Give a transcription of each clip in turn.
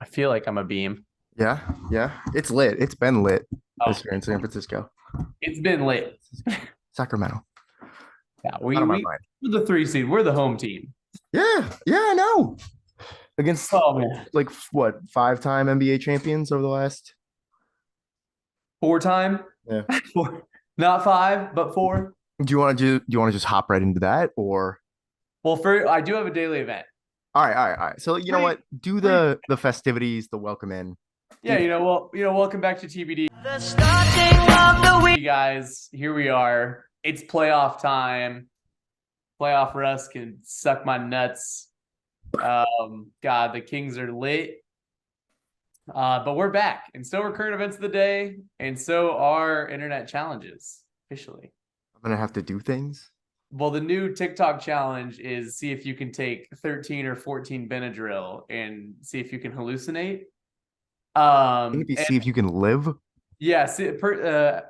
I feel like I'm a beam. Yeah, yeah. It's lit. It's been lit Oh, this year in San Francisco. it's been lit. Sacramento. Yeah, Out we of my we mind. we're the 3 seed. We're the home team. Yeah, yeah, I know. Against Oh man, like what, five-time NBA champions over the last. 4 time, Yeah. four, not five, but four. Do you want to just hop right into that or Well, I do have a daily event. all right, all right, all right. So you know Pretty, what? Do pretty. the festivities, the welcome in. Yeah, Do that. welcome back to TBD, The starting of the week. guys. Here we are. It's playoff time. Playoff Russ can suck my nuts. God, the Kings are lit. But we're back, and so are current events of the day, and so are internet challenges officially. I'm gonna have to do things. Well, the new TikTok challenge is see if you can take 13 or 14 Benadryl and see if you can hallucinate. Maybe And see if you can live yes, per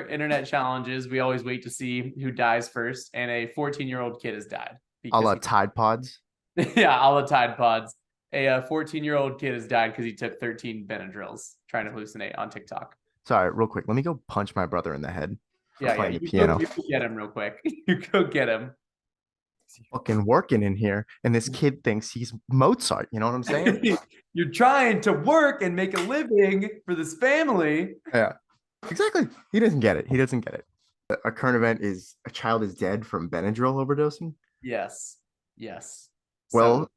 internet challenges, we always wait to see who dies first, and a 14-year-old kid has died a because la Tide Pods. yeah, all the Tide Pods. A 14-year-old kid has died because he took 13 Benadryls trying to hallucinate on TikTok. Sorry, real quick. Let me go punch my brother in the head for Yeah, playing the you piano. go get him real quick. You go get him. Fucking working in here, and this kid thinks he's Mozart. You know what I'm saying? You're trying to work and make a living for this family. Yeah, exactly. He doesn't get it. He doesn't get it. A current event is a child is dead from Benadryl overdosing. Yes. Yes. So Well,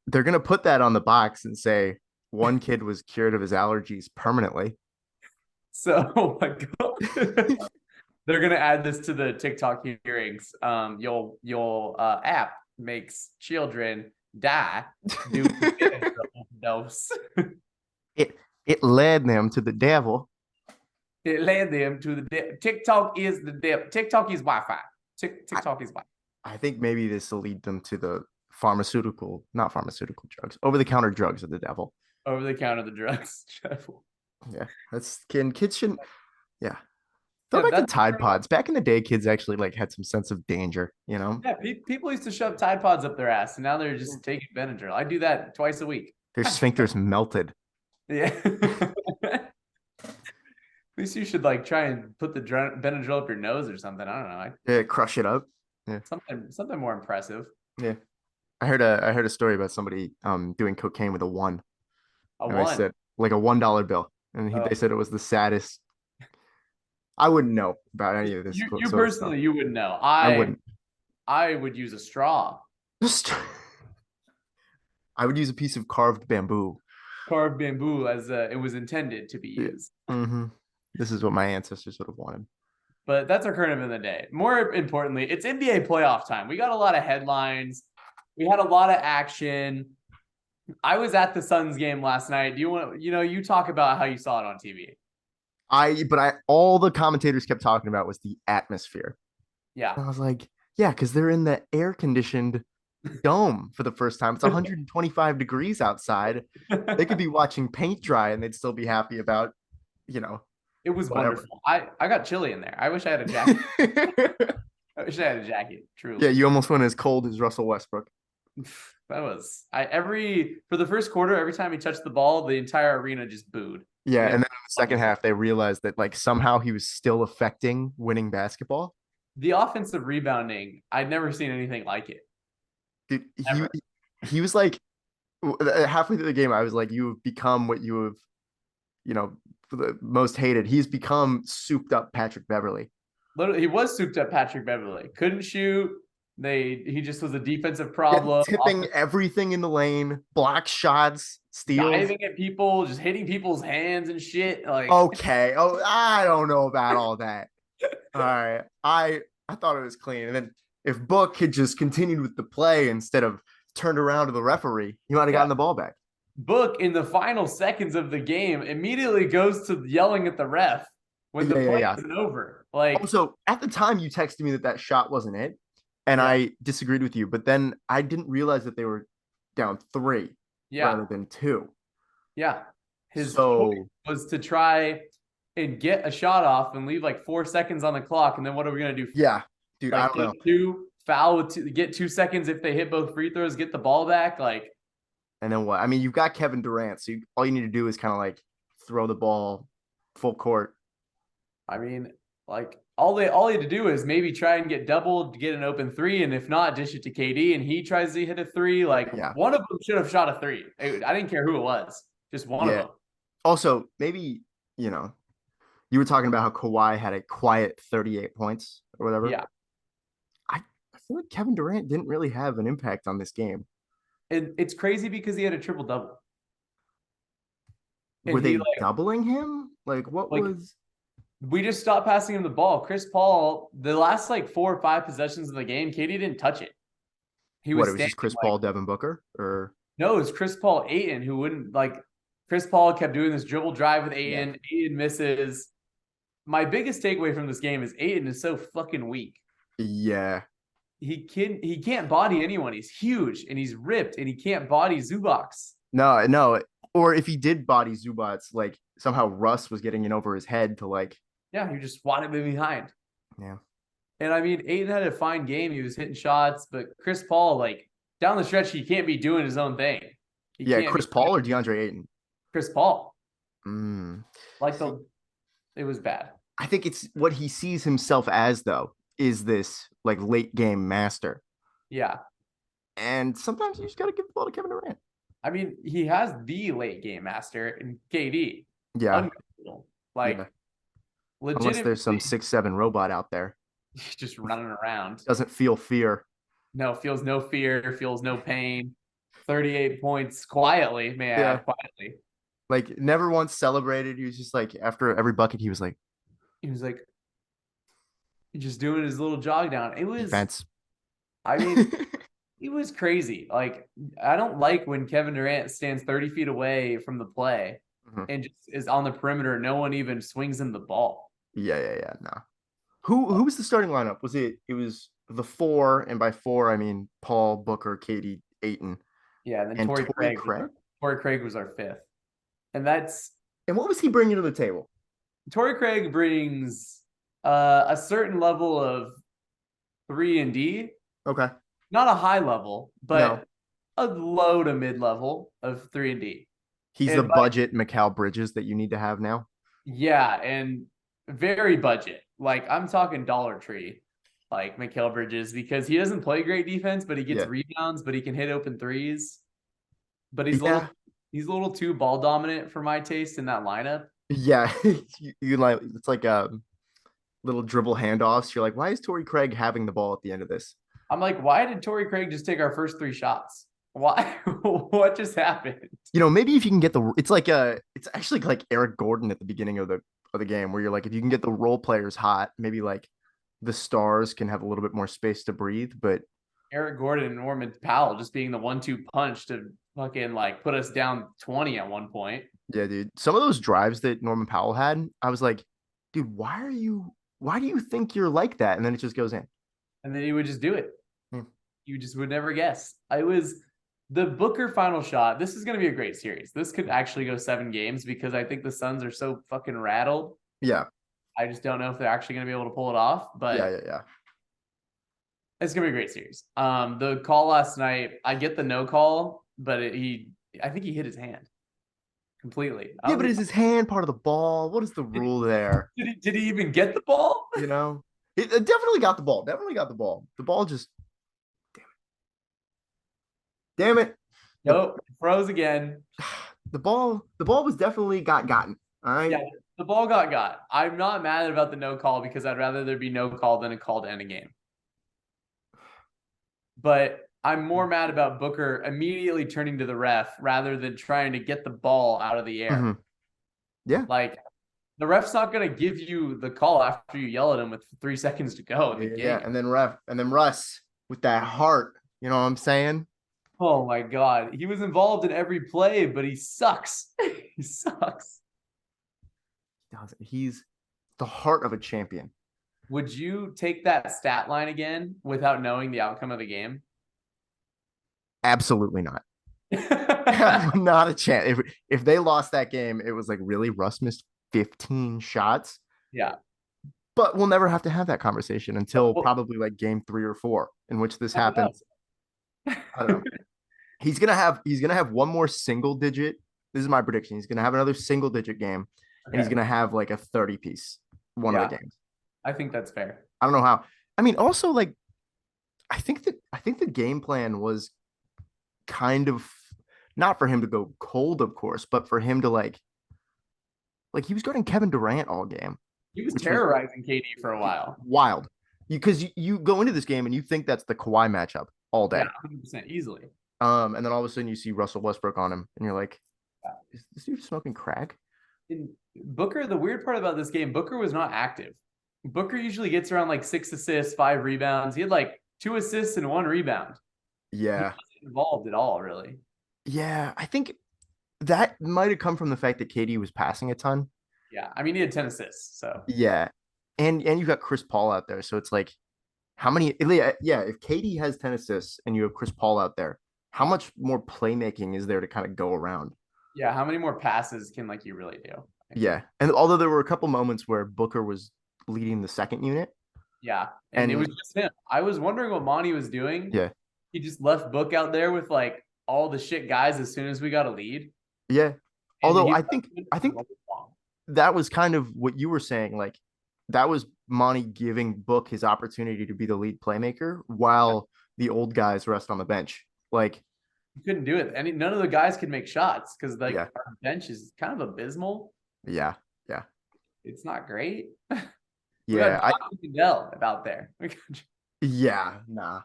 they're gonna put that on the box and say one kid was cured of his allergies permanently. oh my god. They're gonna add this to the TikTok hearings. Your app makes children die due to overdose. It it led them to the devil. It led them to the TikTok is the devil. TikTok is Wi-Fi. I, TikTok is Wi-Fi. I think maybe this will lead them to the pharmaceutical, not pharmaceutical drugs, over the counter drugs of the devil. Over the counter the drugs. Yeah, that's kids shouldn't. Yeah, throw Yeah, back the that's Tide Pods. Back in the day, kids actually like had some sense of danger. You know, yeah. People used to shove Tide Pods up their ass, and now they're just taking Benadryl. I do that twice a week. their sphincters melted. Yeah. At least you should like try and put the Benadryl up your nose or something. I don't know. Yeah, crush it up. Yeah, Something more impressive. yeah. I heard a story about somebody doing cocaine with a one, A and they one. said like a $1 bill, and they Oh. said it was the saddest. I wouldn't know about any of this You sort of stuff. personally, you wouldn't know. I wouldn't. I would use a straw, Just I would use a piece of carved bamboo. carved bamboo, as it was intended to be Yeah. used. Mm-hmm. This is what my ancestors would have wanted. But that's our current event of the day. More importantly, it's NBA playoff time. We got a lot of headlines. We had a lot of action. I was at the Suns game last night. Do you want you talk about how you saw it on TV? But all the commentators kept talking about was the atmosphere. Yeah. And I was like, yeah, because they're in the air conditioned dome for the first time. It's 125 degrees outside. They could be watching paint dry and they'd still be happy about, you know, It was whatever. wonderful. I got chilly in there. I wish I had a jacket. I wish I had a jacket, Yeah, truly. you almost went as cold as Russell Westbrook. That was I every for the first quarter, every time he touched the ball, the entire arena just booed. Yeah, And and it then in the second half, they realized that like somehow he was still affecting winning basketball. the offensive rebounding, I'd never seen anything like it. Dude, Ever. he was like halfway through the game, I was like, you have become what you have, you know, the most hated. He's become souped up Patrick Beverly. Literally, he was souped up Patrick Beverly. Couldn't shoot. He just was a defensive Yeah, problem. tipping everything in the lane, block shots, steals. Diving at people, just hitting people's hands and shit. Like Okay. Oh, I don't know about all that. All right. I thought it was clean. And then if Book had just continued with the play instead of turned around to the referee, he might have yeah. gotten the ball back. Book in the final seconds of the game immediately goes to yelling at the ref when the Yeah, yeah, play yeah. isn't over. Like, Also, at the time, you texted me that that shot wasn't it, and yeah, I disagreed with you. But then I didn't realize that they were down three yeah, rather than two. yeah. His choice So was to try and get a shot off and leave like 4 seconds on the clock. And then what are we gonna do? yeah, dude, I Like don't know. get two, foul with get 2 seconds if they hit both free throws, get the ball back. Like And then what? I mean, you've got Kevin Durant, so all you need to do is kind of like throw the ball full court. I mean, like all he had to do is maybe try and get doubled to get an open three, and if not, dish it to KD, and he tries to hit a three. Like Yeah. one of them should have shot a three. I didn't care who it was, just one of Yeah. them. Also, maybe, you were talking about how Kawhi had a quiet 38 points or whatever. Yeah, I feel like Kevin Durant didn't really have an impact on this game. and it's crazy because he had a triple double, Were and he they doubling him? Like, what like was? we just stopped passing him the ball. Chris Paul, the last like 4 or 5 possessions of the game, KD didn't touch it. He What? was It was standing just Chris like, Paul, Devin Booker, or no, it was Chris Paul, Ayton, who wouldn't like. Chris Paul kept doing this dribble drive with Ayton. Yeah. Ayton misses. My biggest takeaway from this game is Ayton is so fucking weak. yeah, He can't body anyone. He's huge and he's ripped and he can't body Zubac. no. Or if he did body Zubats, like somehow Russ was getting in over his head to like, Yeah, you just swatted him behind. yeah, And I mean, Ayton had a fine game. He was hitting shots, but Chris Paul, like down the stretch, he can't be doing his own thing. He yeah. can't Chris be Paul or DeAndre Ayton? Chris Paul. Mm. Like it was bad. I think it's what he sees himself as, though, is this like late game master. Yeah. And sometimes you just got to give the ball to Kevin Durant. I mean, he has the late game master in KD. Yeah. Like, Yeah. legitimately, Unless there's some 6'7" robot out there. just running around. Doesn't feel fear. No, feels no fear, feels no pain. 38 points quietly, may I add, quietly. Like, never once celebrated. He was just like, after every bucket, he was like, just doing his little jog down. It was, defense. I mean, it was crazy. Like, I don't like when Kevin Durant stands 30 feet away from the play and just is on the perimeter. No one even swings him the ball. Yeah. No. Who was the starting lineup? It was the 4, and by 4 I mean Paul, Booker, Katie, Ayton. Yeah, and then and Torrey Craig. Craig. Torrey Craig was our 5th. And what was he bringing to the table? Torrey Craig brings a certain level of 3-and-D. Okay. Not a high level, but No. a low to mid level of 3-and-D. He's the budget Mikal Bridges that you need to have now. Yeah, and very budget. Like I'm talking Dollar Tree, like Mikal Bridges, because he doesn't play great defense, but he gets rebounds, but he can hit open threes. But he's a little too ball dominant for my taste in that lineup. Yeah, you like it's like little dribble handoffs. You're like, why is Torrey Craig having the ball at the end of this? I'm like, why did Torrey Craig just take our first 3 shots? Why? What just happened? Maybe if you can get it's actually like Eric Gordon at the beginning of the game, where you're like, if you can get the role players hot, maybe like the stars can have a little bit more space to breathe. But Eric Gordon and Norman Powell just being the 1-2 punch to fucking like put us down 20 at one point. Yeah, dude. Some of those drives that Norman Powell had, I was like, dude, why do you think you're like that? And then it just goes in. And then he would just do it. You just would never guess. I was the Booker final shot. This is going to be a great series. This could actually go 7 games because I think the Suns are so fucking rattled. Yeah. I just don't know if they're actually going to be able to pull it off, but yeah. It's going to be a great series. The call last night, I get the no call, but I think he hit his hand completely. Yeah, but is his hand part of the ball? What is the rule there? Did he even get the ball? It definitely got the ball. The ball just damn it. Nope, froze again. The ball was definitely gotten. All right. Yeah, the ball got. I'm not mad about the no call because I'd rather there be no call than a call to end a game. But I'm more mad about Booker immediately turning to the ref rather than trying to get the ball out of the air. Mm-hmm. Yeah. Like the ref's not going to give you the call after you yell at him with 3 seconds to go in the game. Yeah, and then Russ with that heart, you know what I'm saying? Oh my God. He was involved in every play, but he sucks. He sucks. He's the heart of a champion. Would you take that stat line again without knowing the outcome of the game? Absolutely not. Not a chance. If they lost that game, it was like, really? Russ missed 15 shots? Yeah. But we'll never have to have that conversation until probably like game 3 or 4, in which this happens. I don't know. He's gonna have one more single digit. This is my prediction. He's gonna have another single digit game, and he's Okay. gonna have like a 30 piece one of Yeah, the games. I think that's fair. I don't know how. I mean, also like I think the game plan was kind of not for him to go cold, of course, but for him to like he was guarding Kevin Durant all game, He was which was terrorizing KD for a while. wild. Because you go into this game and you think that's the Kawhi matchup all Yeah, day. 100% easily. And then all of a sudden you see Russell Westbrook on him, and you're like, Yeah. is this dude smoking crack? And Booker, the weird part about this game, Booker was not active. Booker usually gets around like 6 assists, 5 rebounds. He had like 2 assists and 1 rebound. He Yeah. wasn't involved at all, really. Yeah. I think that might have come from the fact that KD was passing a ton. Yeah, I mean he had 10 assists, so Yeah. And you got Chris Paul out there. So it's like, how many? Yeah. If KD has 10 assists and you have Chris Paul out there, how much more playmaking is there to kind of go around? yeah, how many more passes can like you really do? Yeah. And although there were a couple moments where Booker was leading the second unit. Yeah, and it And was just him. I was wondering what Monty was doing. yeah. He just left Book out there with like all the shit guys as soon as we got a lead. Yeah. And Although he I think that was kind of what you were saying. Like that was Monty giving Book his opportunity to be the lead playmaker while the old guys rest on the bench. Like, you couldn't do it. And none of the guys could make shots because like yeah, our bench is kind of abysmal. yeah, yeah, It's not great. We yeah. got Johnny Goodell out there. Yeah, nah,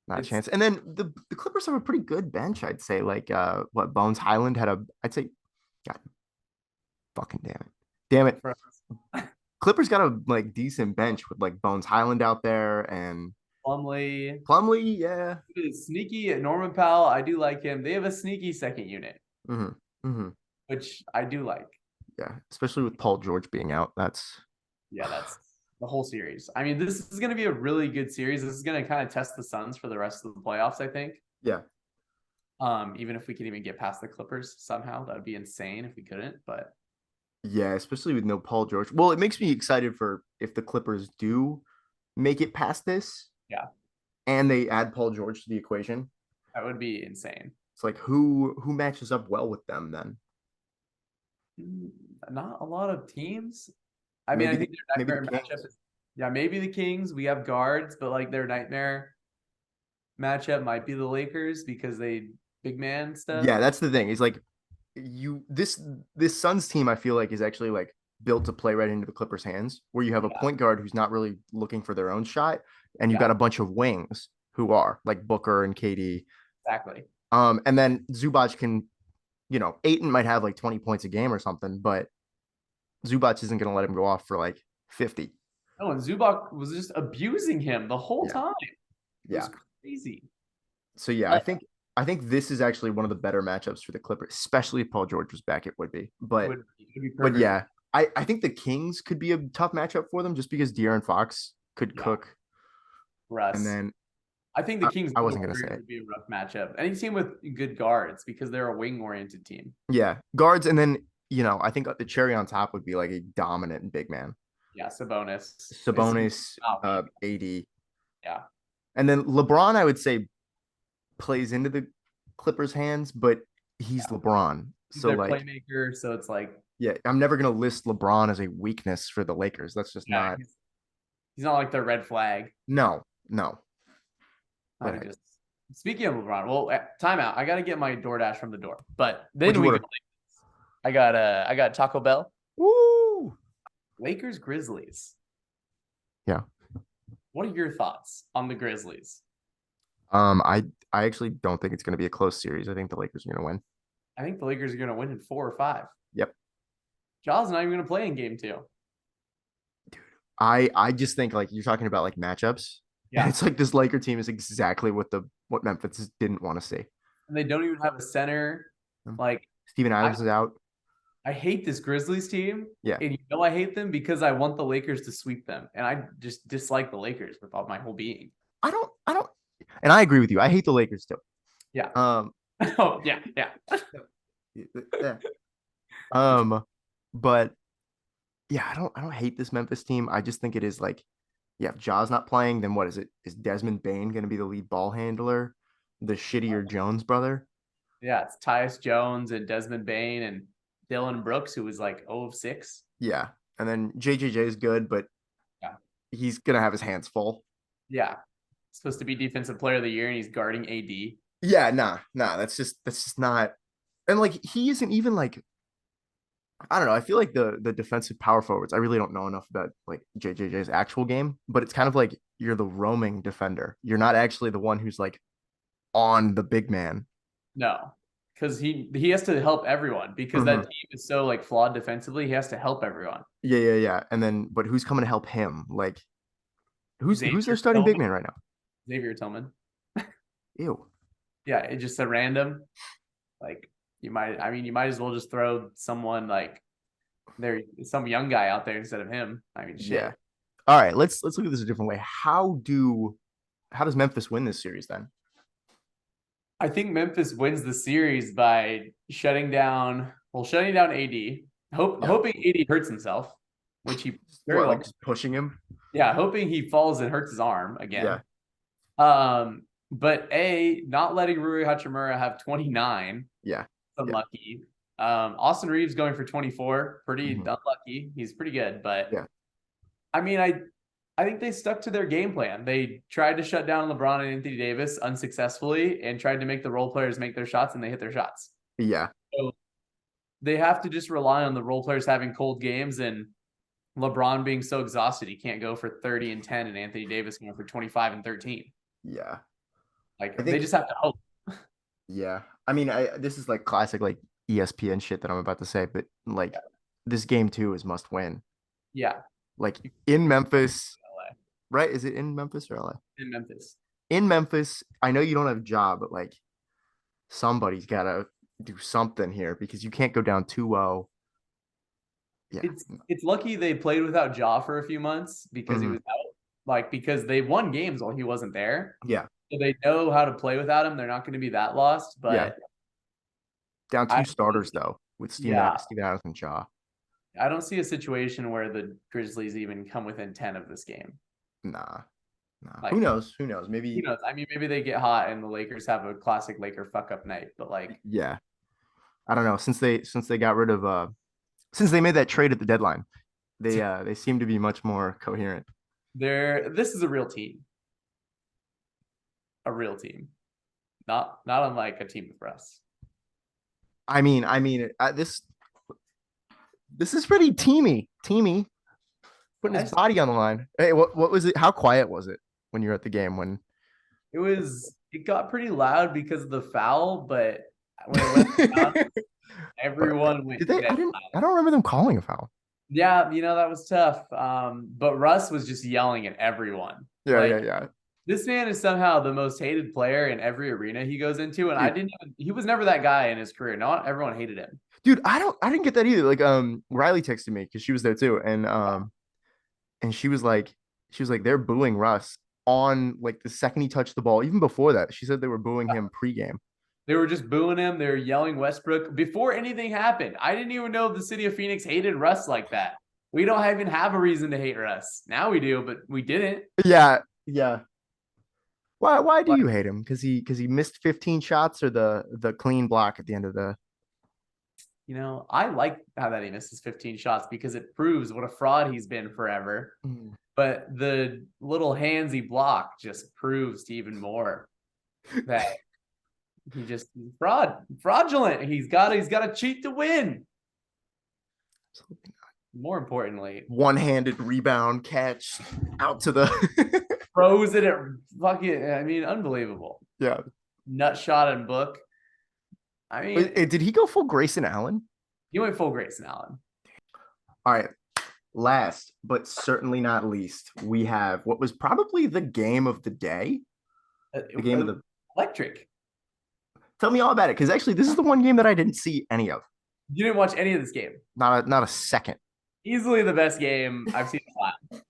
not a It's chance. And then the Clippers have a pretty good bench, I'd say. Like, what Bones Highland had I'd say, God, fucking damn it. for us. Clippers got a like decent bench with like Bones Highland out there and Plumlee Plumlee, yeah. is sneaky at Norman Powell. I do like him. They have a sneaky second unit, Mm-hmm. Mm-hmm. which I do like. Yeah, especially with Paul George being out. That's Yeah, that's the whole series. I mean, this is going to be a really good series. This is going to kind of test the Suns for the rest of the playoffs, I think. yeah. Even if we could even get past the Clippers somehow, that would be insane if we couldn't. But Yeah, especially with no Paul George. Well, it makes me excited for if the Clippers do make it past this. Yeah. And they add Paul George to the equation. that would be insane. It's like who matches up well with them then? Not a lot of teams. I mean, I Maybe think their maybe the nightmare matchup Kings. is, yeah, maybe the Kings. We have guards, but like their nightmare matchup might be the Lakers because they big man stuff. Yeah, that's the thing. It's like this Suns team I feel like is actually like built to play right into the Clippers' hands, where you have a point guard who's not really looking for their own shot, and you've Yeah. got a bunch of wings who are like Booker and KD. Exactly. And then Zubac can, Aiton might have like 20 points a game or something, but Zubac isn't going to let him go off for like 50. No, and Zubac was just abusing him the whole Yeah. time. It Yeah. was crazy. So yeah, I think this is actually one of the better matchups for the Clippers, especially if Paul George was back. It would be, but It would be but perfect. yeah, I think the Kings could be a tough matchup for them just because De'Aaron Fox could Yeah. cook, Russ. and then I think the Kings I wasn't gonna say it. would be a rough matchup. Any team with good guards because they're a wing oriented team. yeah, guards, and then I think the cherry on top would be like a dominant big man, Yeah, Sabonis. Sabonis, not weak. AD, Yeah. and then LeBron. I would say plays into the Clippers' hands, but he's LeBron, He's so their like playmaker, so it's like yeah, I'm never gonna list LeBron as a weakness for the Lakers. That's just yeah, not. he's not like their red flag. No. I But just speaking of LeBron, well, timeout. I gotta get my DoorDash from the door, but then What'd you we order? go. I got Taco Bell. Woo! Lakers Grizzlies. Yeah. What are your thoughts on the Grizzlies? I actually don't think it's going to be a close series. I think the Lakers are going to win. I think the Lakers are going to win in 4 or 5. Yep. Jaw's not even going to play in game 2. I just think like you're talking about like matchups. Yeah. And it's like this Laker team is exactly what Memphis didn't want to see. And they don't even have a center. Like Steven Adams is out. I hate this Grizzlies team. Yeah. And I hate them because I want the Lakers to sweep them. And I just dislike the Lakers with all my whole being. I don't and I agree with you. I hate the Lakers too. Yeah. Oh, yeah. yeah. But yeah, I don't hate this Memphis team. I just think it is like, yeah, if Ja's not playing, then what is it? Is Desmond Bane going to be the lead ball handler? the shittier Jones brother. Yeah, it's Tyus Jones and Desmond Bain and Dylan Brooks, who was like 0 of 6. Yeah. And then JJJ is good, but Yeah. he's gonna have his hands full. Yeah. Supposed to be defensive player of the year, and he's guarding AD. Yeah, nah. That's just not. And like he isn't even like, I don't know. I feel like the defensive power forwards. I really don't know enough about like JJJ's actual game, but it's kind of like you're the roaming defender. You're not actually the one who's like on the big man. No, because he has to help everyone because that team is so like flawed defensively. He has to help everyone. Yeah. And then, but who's coming to help him? Like, who's their starting big man right now? Xavier Tillman. Ew. Yeah, it's just a random. Like you might as well just throw someone like some young guy out there instead of him. I mean, shit. Yeah. All right, let's look at this a different way. How does Memphis win this series then? I think Memphis wins the series by shutting down AD. Hoping AD hurts himself, which he very well. Like just pushing him. Yeah, hoping he falls and hurts his arm again. Yeah. But not letting Rui Hachimura have 29. Yeah. Unlucky. Austin Reeves going for 24. Pretty unlucky. He's pretty good, but yeah. I mean, I think they stuck to their game plan. They tried to shut down LeBron and Anthony Davis unsuccessfully and tried to make the role players make their shots, and they hit their shots. Yeah. So they have to just rely on the role players having cold games and LeBron being so exhausted he can't go for 30 and 10 and Anthony Davis going for 25 and 13. Yeah. Like they just have to hope. Yeah. I mean, this is like classic like ESPN shit that I'm about to say, but like this game too is must win. Yeah. Like in Memphis. Right? Is it in Memphis or LA? In Memphis. In Memphis, I know you don't have a job, but like somebody's got to do something here because you can't go down 2-0. Yeah. It's lucky they played without Ja for a few months because he was out. Like because they won games while he wasn't there. Yeah. So they know how to play without him. They're not going to be that lost, but down 2 starters though with Steven Adams and Ja. I don't see a situation where the Grizzlies even come within 10 of this game. Nah. Like, who knows? Maybe who knows? I mean, maybe they get hot and the Lakers have a classic Laker fuck up night. But like, yeah, I don't know. Since they got rid of since they made that trade at the deadline, they seem to be much more coherent. This is a real team. A real team, not unlike a team with Russ. I mean, this is pretty teamy. Putting his body on the line. Hey, what was it? How quiet was it when you were at the game? When it got pretty loud because of the foul, but when it went down, everyone went. Did they? I don't remember them calling a foul. Yeah, that was tough. But Russ was just yelling at everyone. Yeah. This man is somehow the most hated player in every arena he goes into, and he was never that guy in his career. Not everyone hated him. Dude, I didn't get that either. Like, Riley texted me because she was there too, and she was like, they're booing Russ on like the second he touched the ball. Even before that, she said they were booing him pregame. They were just booing him. They were yelling Westbrook before anything happened. I didn't even know the city of Phoenix hated Russ like that. We don't even have a reason to hate Russ. Now we do, but we didn't. Yeah. Why do you hate him? Because he missed 15 shots or the clean block at the end of the. I like how that he misses 15 shots because it proves what a fraud he's been forever. But the little handsy block just proves to even more that he just fraudulent. He's got to cheat to win. More importantly, one-handed rebound catch out to the throws it at fucking. I mean, unbelievable. Yeah, nut shot and book. I mean, did he go full Grayson Allen? He went full Grayson Allen. All right. Last, but certainly not least, we have what was probably the game of the day. The game of the electric. Tell me all about it, because actually, this is the one game that I didn't see any of. You didn't watch any of this game? Not a second. Easily the best game I've seen.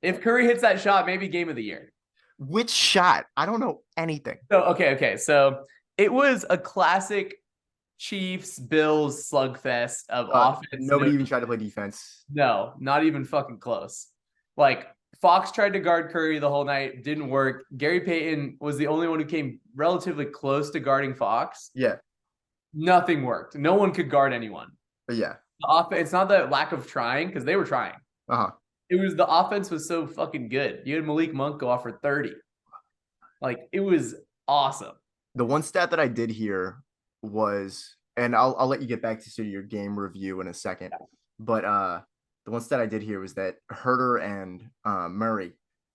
If Curry hits that shot, maybe game of the year. Which shot? I don't know anything. So okay. So it was a classic Chiefs Bills slugfest of offense. Nobody even tried to play defense. No, not even fucking close. Like Fox tried to guard Curry the whole night, didn't work. Gary Payton was the only one who came relatively close to guarding Fox. Yeah. Nothing worked. No one could guard anyone. But yeah. It's not the lack of trying, because they were trying. Uh-huh. It was the offense was so fucking good. You had Malik Monk go off for 30. Like, it was awesome. The one stat that I did hear was, and I'll let you get back to sort of your game review in a second, but the one stat I did hear was that Herter and Murray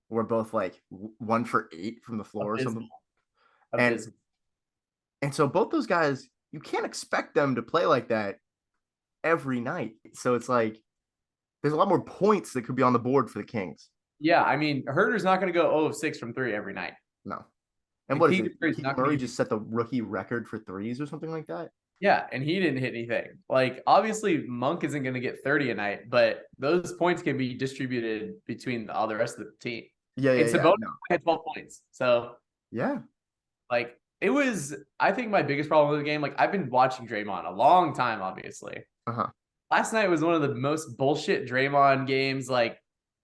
were both like 1 for 8 from the floor or something. And so both those guys, you can't expect them to play like that every night. So it's like there's a lot more points that could be on the board for the Kings. Yeah, I mean, Herter's not going to go 0 of 6 from 3 every night. No. And what is it? Murray just set the rookie record for threes or something like that? Yeah, and he didn't hit anything. Like, obviously, Monk isn't going to get 30 a night, but those points can be distributed between all the rest of the team. Yeah, and Sabonis had 12 points. So, yeah. Like, it was, I think my biggest problem with the game, like, I've been watching Draymond a long time, obviously. Uh-huh. Last night was one of the most bullshit Draymond games. Like,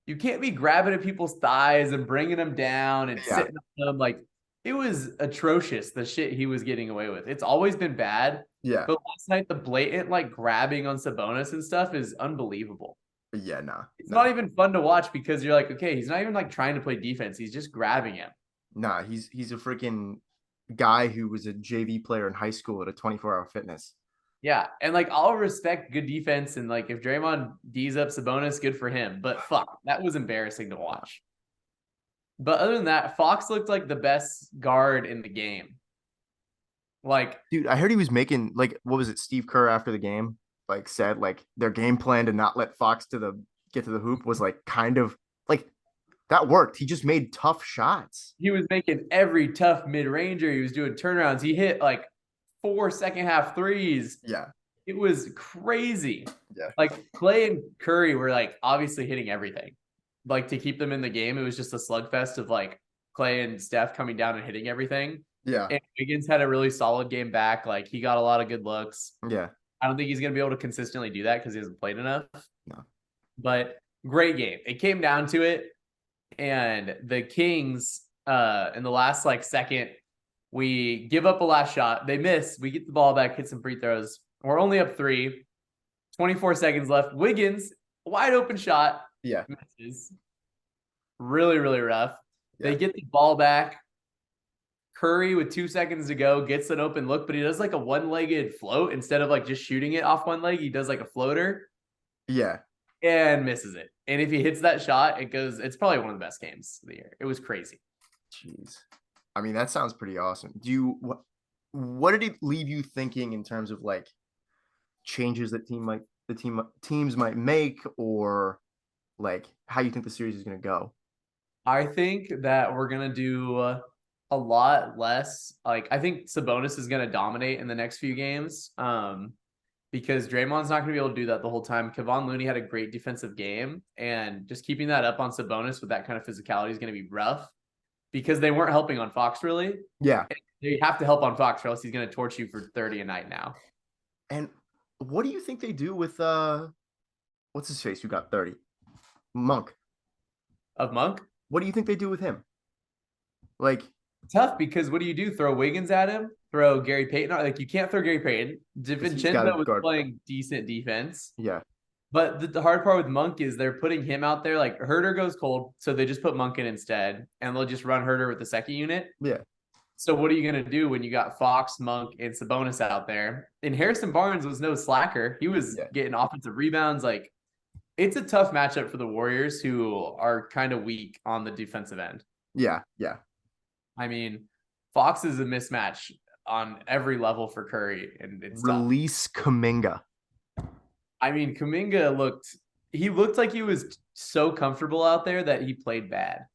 you can't be grabbing at people's thighs and bringing them down and sitting on them. Like, it was atrocious, the shit he was getting away with. It's always been bad. Yeah. But last night, the blatant, like, grabbing on Sabonis and stuff is unbelievable. Yeah, nah. It's not even fun to watch because you're like, okay, he's not even, like, trying to play defense. He's just grabbing him. Nah, he's a freaking guy who was a JV player in high school at a 24-hour fitness. Yeah, and, like, I'll respect good defense, and, like, if Draymond D's up Sabonis, good for him. But fuck, that was embarrassing to watch. But other than that, Fox looked like the best guard in the game. Like, dude, I heard he was making, like, what was it? Steve Kerr after the game, like, said like their game plan to not let Fox get to the hoop was like kind of like that worked. He just made tough shots. He was making every tough mid-ranger. He was doing turnarounds. He hit like 4 second-half threes. Yeah. It was crazy. Yeah. Like, Clay and Curry were, like, obviously hitting everything. Like, to keep them in the game, it was just a slugfest of, like, Clay and Steph coming down and hitting everything. Yeah. And Wiggins had a really solid game back. Like, he got a lot of good looks. Yeah. I don't think he's going to be able to consistently do that because he hasn't played enough. No. But great game. It came down to it. And the Kings, in the last, like, second, we give up a last shot. They miss. We get the ball back, hit some free throws. We're only up 3. 24 seconds left. Wiggins, wide open shot. Yeah. Misses. Really, really rough. Yeah. They get the ball back. Curry, with 2 seconds to go, gets an open look, but he does like a one-legged float instead of like just shooting it off one leg. He does like a floater. Yeah. And misses it. And if he hits that shot, it's probably one of the best games of the year. It was crazy. Jeez. I mean, that sounds pretty awesome. What did it leave you thinking in terms of like changes that teams might make, or like how you think the series is going to go? I think that we're going to do a lot less. Like, I think Sabonis is going to dominate in the next few games because Draymond's not going to be able to do that the whole time. Kevon Looney had a great defensive game, and just keeping that up on Sabonis with that kind of physicality is going to be rough because they weren't helping on Fox really. Yeah. And they have to help on Fox or else he's going to torch you for 30 a night now. And what do you think they do with what's his face who got 30? Monk. Of Monk? What do you think they do with him? Like, tough because what do you do? Throw Wiggins at him? Throw Gary Payton? Like, you can't throw Gary Payton. DiVincenzo was playing decent defense. Yeah. But the hard part with Monk is they're putting him out there. Like, Herter goes cold, so they just put Monk in instead, and they'll just run Herter with the second unit. Yeah. So what are you going to do when you got Fox, Monk, and Sabonis out there? And Harrison Barnes was no slacker. He was getting offensive rebounds. Like, it's a tough matchup for the Warriors, who are kind of weak on the defensive end. Yeah, yeah. I mean, Fox is a mismatch on every level for Curry, and it's release tough. Kuminga. I mean, Kuminga looked like he was so comfortable out there that he played bad.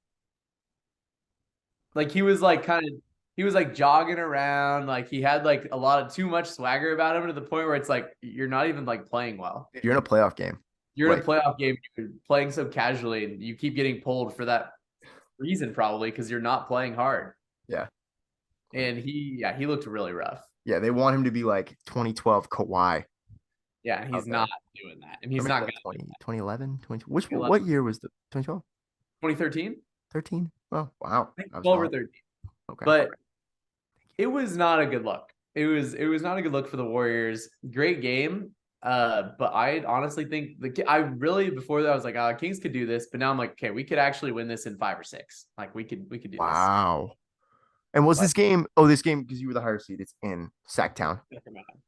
Like, he was like jogging around, like he had like a lot of too much swagger about him to the point where it's like you're not even like playing well. You're in a playoff game. You're in a playoff game, you're playing so casually, and you keep getting pulled for that reason probably because you're not playing hard. Yeah. And he looked really rough. Yeah, they want him to be like 2012 Kawhi. Yeah, and he's not doing that. And he's not going to 2011, 20. What year was the 2012? 2013, 13? Oh, wow. I think I was 12 or wrong. 13. Okay. But it was not a good look. It was not a good look for the Warriors. Great game. But I honestly think I really before that I was like, Kings could do this, but now I'm like, okay, we could actually win this in 5 or 6. Like we could do this. Wow. And was But- this game? Oh, this game because you were the higher seed. It's in Sacktown.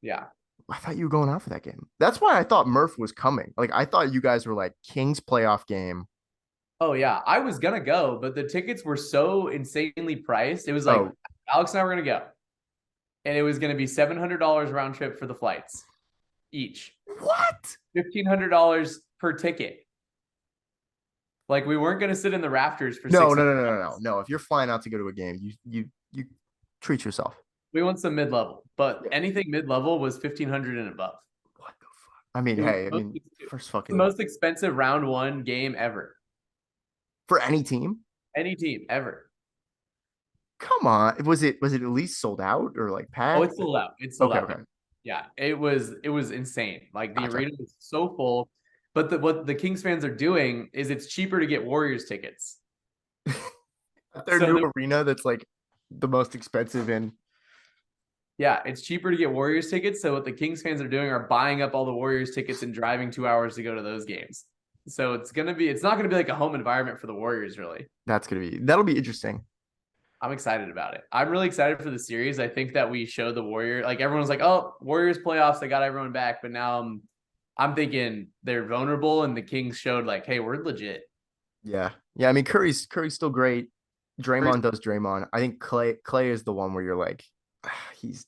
Yeah. I thought you were going out for that game. That's why I thought Murph was coming. Like I thought you guys were like Kings playoff game. Oh yeah, I was gonna go, but the tickets were so insanely priced. It was like Oh. Alex and I were gonna go, and it was gonna be $700 round trip for the flights each, What? $1,500 per ticket. Like we weren't gonna sit in the rafters for No, no, 600 no, no, no, no. bucks. No. If you're flying out to go to a game, you treat yourself. We want some mid level, but Yeah. anything mid level was 1,500 and above. What the fuck? I mean, It was hey, I the mean, first the fucking most expensive round one game ever. for any team. Any team ever. Come on. Was it at least sold out or like packed? Oh, it's sold out. It's sold Okay, out. okay. Yeah, it was insane. Like the Gotcha. arena was so full. But what the Kings fans are doing is it's cheaper to get Warriors tickets. Their So new arena that's like the most expensive in. Yeah, it's cheaper to get Warriors tickets. So what the Kings fans are doing are buying up all the Warriors tickets and driving 2 hours to go to those games. So it's not gonna be like a home environment for the Warriors, really. That'll be interesting. I'm excited about it. I'm really excited for the series. I think that we showed the Warrior, like everyone's like, oh, Warriors playoffs, they got everyone back. But now I'm thinking they're vulnerable, and the Kings showed like, hey, we're legit. Yeah. Yeah. I mean, Curry's still great. Draymond does Draymond. I think Clay is the one where you're like, he's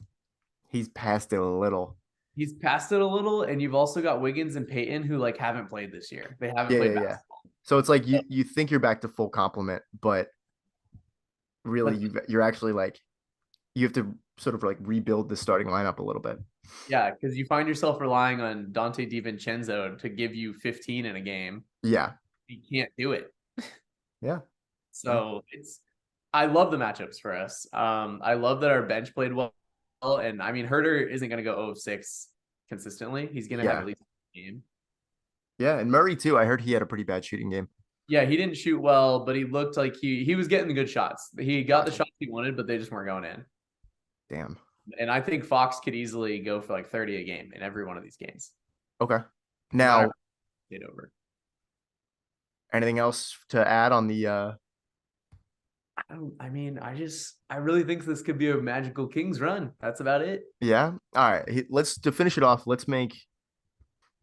past it a little. He's passed it a little, and you've also got Wiggins and Peyton who like haven't played this year. They haven't played basketball. So it's like you think you're back to full complement, but really you're actually like you have to sort of like rebuild the starting lineup a little bit. Yeah, because you find yourself relying on Dante DiVincenzo to give you 15 in a game. Yeah. He can't do it. Yeah. So I love the matchups for us. I love that our bench played well. And I mean, Herter isn't going to go 0 of 6 consistently. He's going to have at least a game. Yeah. And Murray too. I heard he had a pretty bad shooting game. Yeah, he didn't shoot well, but he looked like he was getting the good shots. He got the shots he wanted, but they just weren't going in. Damn. And I think Fox could easily go for like 30 a game in every one of these games. Okay. Now, get over. Anything else to add on the I really think this could be a magical Kings run. That's about it. Yeah. All right. To finish it off, let's make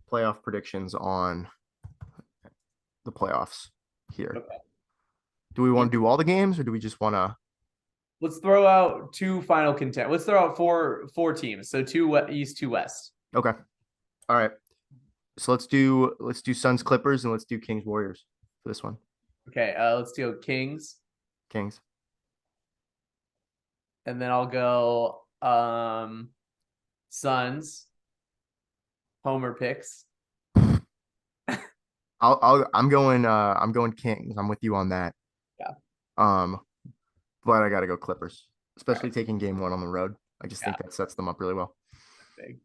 playoff predictions on the playoffs here. Okay. Do we want to do all the games or do we just want to? Let's throw out 2 final content. Let's throw out four teams. So 2 East, 2 West. Okay. All right. So let's do Suns Clippers and let's do Kings Warriors for this one. Okay. Let's do Kings. Kings. And then I'll go Suns. Homer picks. I'm going Kings. I'm with you on that. Yeah. But I gotta go Clippers, especially taking game 1 on the road. I just think that sets them up really well. Big.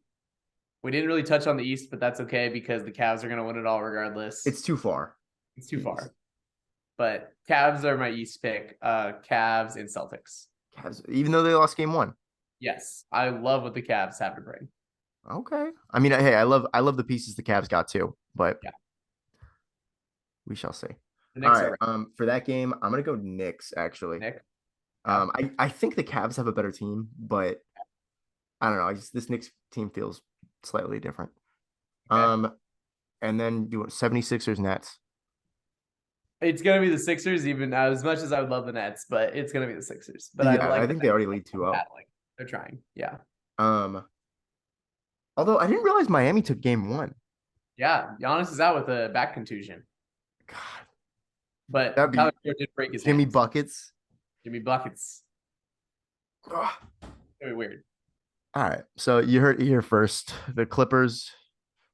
We didn't really touch on the East, but that's okay because the Cavs are gonna win it all regardless. It's too far. It's too far. But Cavs are my East pick. Cavs and Celtics. Cavs, even though they lost game 1. Yes, I love what the Cavs have to bring. Okay. I mean, hey, I love the pieces the Cavs got too, but we shall see. All right. For that game, I'm gonna go Knicks actually. Nick. I think the Cavs have a better team, but I don't know. This Knicks team feels slightly different. Okay. And then do 76ers Nets. It's gonna be the Sixers, even as much as I would love the Nets, but it's gonna be the Sixers. But I think they already lead 2-0. They're trying. Yeah. Although I didn't realize Miami took game 1. Yeah, Giannis is out with a back contusion. God. But That'd be Tyler Hero did break his Jimmy hands. Buckets. Jimmy Buckets. Ugh. Very weird. All right. So you heard it here first. The Clippers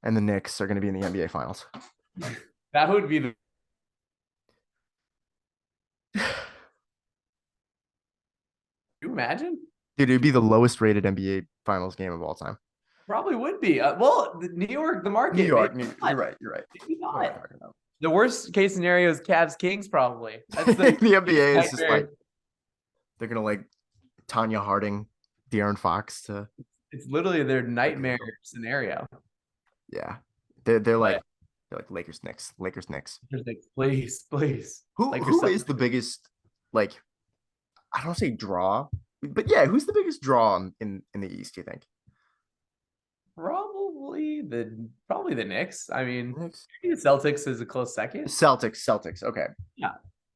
and the Knicks are going to be in the NBA Finals. That would be the Can you imagine? Dude, it'd be the lowest rated NBA Finals game of all time. Probably would be. Well, New York, the market. New York. maybe You're not. right. Maybe not. The worst case scenario is Cavs Kings, probably. That's The the NBA is just nightmare. like they're gonna like Tanya Harding, De'Aaron Fox to It's literally their nightmare scenario. yeah. They're like But Lakers Knicks. Lakers Knicks. just like, please. Who is the biggest like I don't say draw, but yeah, who's the biggest draw in the East, do you think? Probably the Knicks. I mean, Knicks? maybe the Celtics is a close second. Celtics. Okay. Yeah.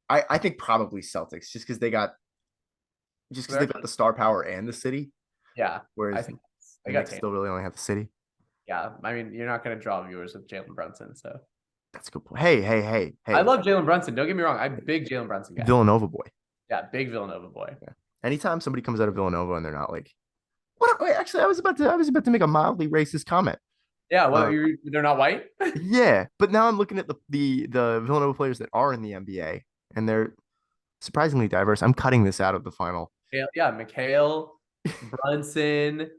I think probably Celtics just because they've got the star power and the city. Yeah. I Whereas think the Knicks still really only have the city. yeah. I mean, you're not going to draw viewers with Jalen Brunson. So That's a good point. Hey. I love Jalen Brunson. Don't get me wrong. I'm a big Jalen Brunson guy. Villanova boy. Yeah, big Villanova boy. Yeah. Anytime somebody comes out of Villanova and they're not like, what? Wait, actually, I was about to make a mildly racist comment. Yeah, well, they're not white. Yeah, but now I'm looking at the Villanova players that are in the NBA, and they're surprisingly diverse. I'm cutting this out of the final. Yeah, McHale, Brunson,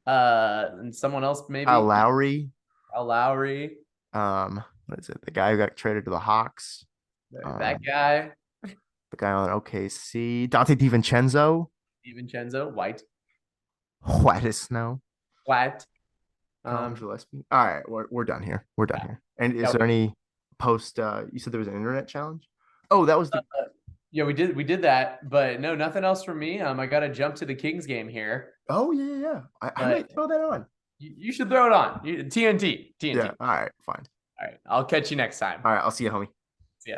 and someone else maybe. Kyle Lowry. What is it? The guy who got traded to the Hawks. That guy. The guy on OKC. Dante DiVincenzo. White. White as snow. White. Gillespie. All right, we're done here. We're done here. And is there any post? You said there was an internet challenge. Oh, that was the. Yeah, we did that, but no, nothing else from me. I got to jump to the Kings game here. Oh yeah. I might throw that on. You should throw it on. TNT. Yeah. All right. Fine. All right. I'll catch you next time. All right. I'll see you, homie. See ya.